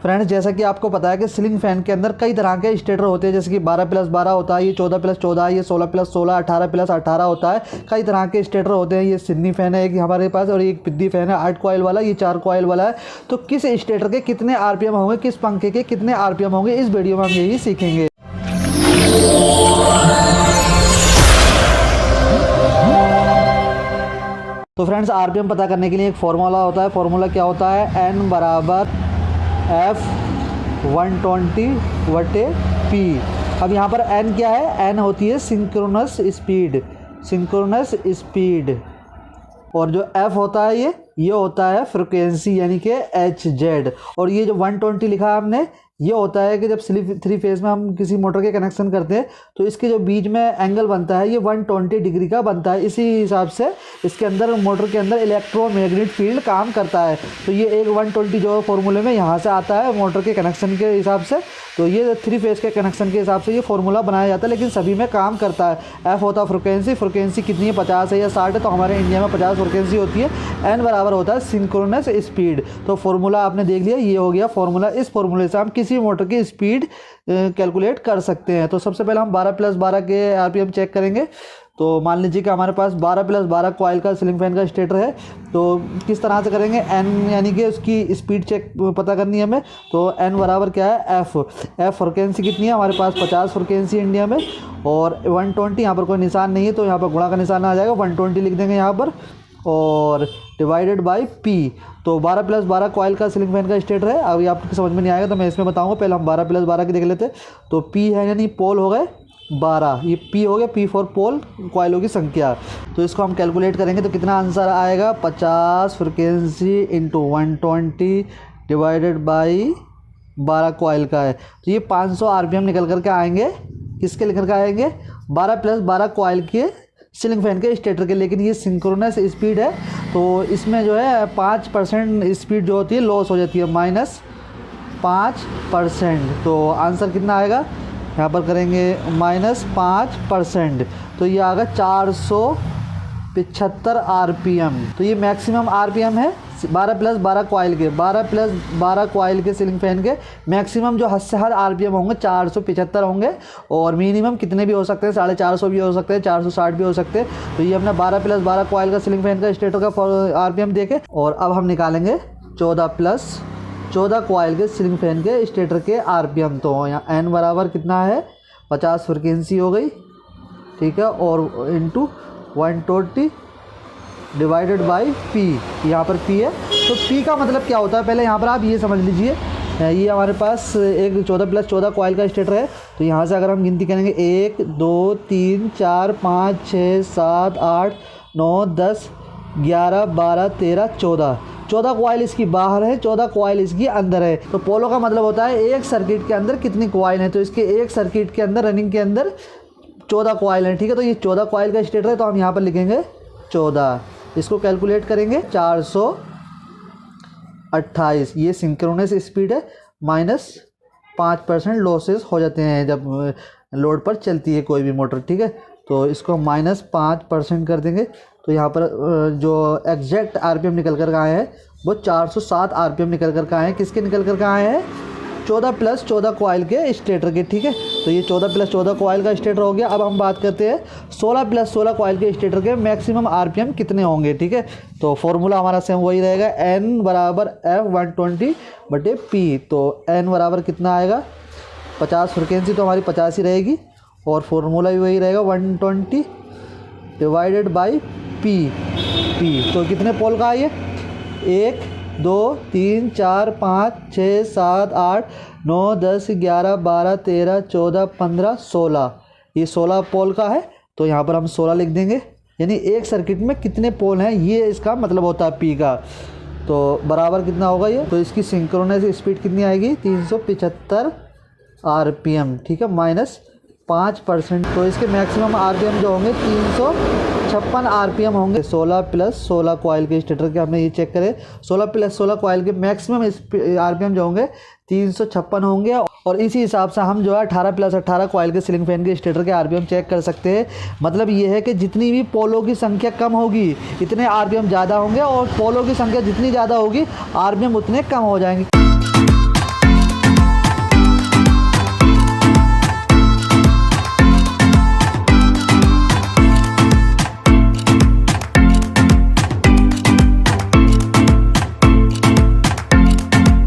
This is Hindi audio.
फ्रेंड्स, जैसा कि आपको पता है कि सीलिंग फैन के अंदर कई तरह के स्टेटर होते हैं, जैसे कि 12+12 होता है, ये 14+14, ये 16+16, 18+18 होता है। कई तरह के स्टेटर होते हैं। ये सिडनी फैन है एक हमारे पास, और एक पिद्दी फैन है 8 कॉइल वाला, ये 4 कॉइल वाला है। तो किस स्टेटर के कितने आरपीएम होंगे, किस पंखे के कितने आरपीएम होंगे, इस वीडियो में हम यही सीखेंगे। तो फ्रेंड्स, आरपीएम पता करने के लिए एक फॉर्मूला होता है। फॉर्मूला क्या होता है? N बराबर F120/P। अब यहाँ पर N क्या है? N होती है सिंक्रोनस स्पीड, सिंक्रोनस स्पीड। और जो F होता है ये होता है फ्रिक्वेंसी, यानी कि Hz। और ये जो 120 लिखा है हमने, ये होता है कि जब थ्री फेज में हम किसी मोटर के कनेक्शन करते हैं तो इसके जो बीच में एंगल बनता है ये 120 डिग्री का बनता है। इसी हिसाब से इसके अंदर मोटर के अंदर इलेक्ट्रोमैग्नेटिक फील्ड काम करता है। तो ये एक 120 जो फॉर्मूले में यहाँ से आता है मोटर के कनेक्शन के हिसाब से। तो ये थ्री फेज के कनेक्शन के हिसाब से ये फार्मूला बनाया जाता है, लेकिन सभी में काम करता है। F होता है फ्रिक्वेंसी, फ्रिक्वेंसी कितनी है? 50 है या 60 है, तो हमारे इंडिया में 50 फ्रिक्वेंसी होती है। N बराबर होता है सिंक्रोनस स्पीड। तो फार्मूला आपने देख लिया, ये हो गया फार्मूला। इस फार्मूले से हम किसी मोटर की स्पीड कैलकुलेट कर सकते हैं। तो सबसे पहले हम 12+12 के आरपीएम चेक करेंगे। तो मान लीजिए कि हमारे पास 12+12 कॉइल का सीलिंग फैन का स्टेटर है। तो किस तरह से करेंगे? N यानी कि उसकी स्पीड चेक पता करनी है हमें। तो N बराबर क्या है? F फ्रिक्वेंसी कितनी है हमारे पास? 50 फ्रिक्वेंसी इंडिया में, और 120 यहाँ पर कोई निशान नहीं है तो यहाँ पर गुणा का निशान आ जाएगा, 120 लिख देंगे यहाँ पर, और डिवाइडेड बाय P। तो 12+12 कॉइल का सीलिंग फैन का स्टेटर है। अभी आपको समझ में नहीं आएगा तो मैं इसमें बताऊँगा। पहले हम 12+12 की देख लेते। तो P है यानी पोल हो गए 12, ये P हो गया, P फॉर पोल, कॉइलों की संख्या। तो इसको हम कैलकुलेट करेंगे तो कितना आंसर आएगा? 50 frequency into 120 divided by 12 coil का है। तो ये 500 आरपीएम निकल कर के आएंगे। किसके निकल कर आएंगे? 12+12 कॉइल के सीलिंग फैन के स्टेटर के। लेकिन ये सिंक्रोनस स्पीड है तो इसमें जो है 5% स्पीड जो होती है लॉस हो जाती है, -5%। तो आंसर कितना आएगा? यहाँ पर करेंगे -5%, तो ये आएगा 475 आरपीएम। तो ये मैक्सिमम आरपीएम है 12+12 कॉइल के। 12+12 कॉइल के सीलिंग फैन के मैक्सिमम जो हद से हद आरपीएम होंगे 475 होंगे, और मिनिमम कितने भी हो सकते हैं, 450 भी हो सकते हैं, 460 भी हो सकते हैं। तो ये हमने 12+12 कॉइल का सीलिंग फैन का स्टेटर का आरपीएम देखे। और अब हम निकालेंगे 14+14 कॉइल के सीलिंग फैन के स्टेटर के आरपीएम। तो यहाँ N बराबर कितना है? 50 फ्रिक्वेंसी हो गई, ठीक है, और इंटू 120 डिवाइडेड बाई P। यहाँ पर P है। तो P का मतलब क्या होता है पहले यहाँ पर आप ये समझ लीजिए। ये हमारे पास एक 14+14 कॉइल का स्टेटर है। तो यहाँ से अगर हम गिनती करेंगे 1 2 3 4 5 6 7 8 9 10 11 12 13 14 कॉइल इसकी बाहर है, 14 कॉइल इसकी अंदर है। तो पोलो का मतलब होता है एक सर्किट के अंदर कितनी कॉइल है। तो इसके एक सर्किट के अंदर, रनिंग के अंदर 14 कॉइल है, ठीक है। तो ये 14 कॉइल का स्टेटर है, तो हम यहाँ पर लिखेंगे 14। इसको कैलकुलेट करेंगे 428। ये सिंक्रोनस स्पीड है, -5% लॉसेस हो जाते हैं जब लोड पर चलती है कोई भी मोटर, ठीक है। तो इसको -5% कर देंगे। तो यहाँ पर जो एग्जैक्ट आरपीएम निकल कर आए हैं वो 407 आरपीएम निकल कर आए हैं। किसके निकल कर आए हैं? 14+14 कॉइल के स्टेटर के, ठीक है। तो ये 14+14 कॉइल का स्टेटर हो गया। अब हम बात करते हैं 16+16 कॉइल के स्टेटर के मैक्सिमम आरपीएम कितने होंगे, ठीक है। तो फॉर्मूला हमारा सेम वही रहेगा, N बराबर F120/P। तो N बराबर कितना आएगा? 50 फ्रिक्वेंसी तो हमारी 50 ही रहेगी, और फॉर्मूला भी वही रहेगा 120 डिवाइडेड बाई P। तो कितने पोल का है ये? 1 2 3 4 5 6 7 8 9 10 11 12 13 14 15 16। ये 16 पोल का है। तो यहाँ पर हम 16 लिख देंगे, यानी एक सर्किट में कितने पोल हैं ये इसका मतलब होता है P का। तो बराबर कितना होगा ये? तो इसकी सिंक्रोनस स्पीड कितनी आएगी? 375 आरपीएम, ठीक है, -5%। तो इसके मैक्सिमम आरपीएम जो होंगे 356 आरपीएम होंगे। 16+16 कॉइल के स्टेटर के हमने ये चेक करे, 16+16 कॉइल के मैक्सिमम आरपीएम जो होंगे 356 होंगे। और इसी हिसाब से हम जो है 18+18 कॉइल के सीलिंग फैन के स्टेटर के आरपीएम चेक कर सकते हैं। मतलब ये है कि जितनी भी पोलों की संख्या कम होगी इतने आरपीएम ज़्यादा होंगे, और पोलों की संख्या जितनी ज़्यादा होगी आरपीएम उतने कम हो जाएंगे।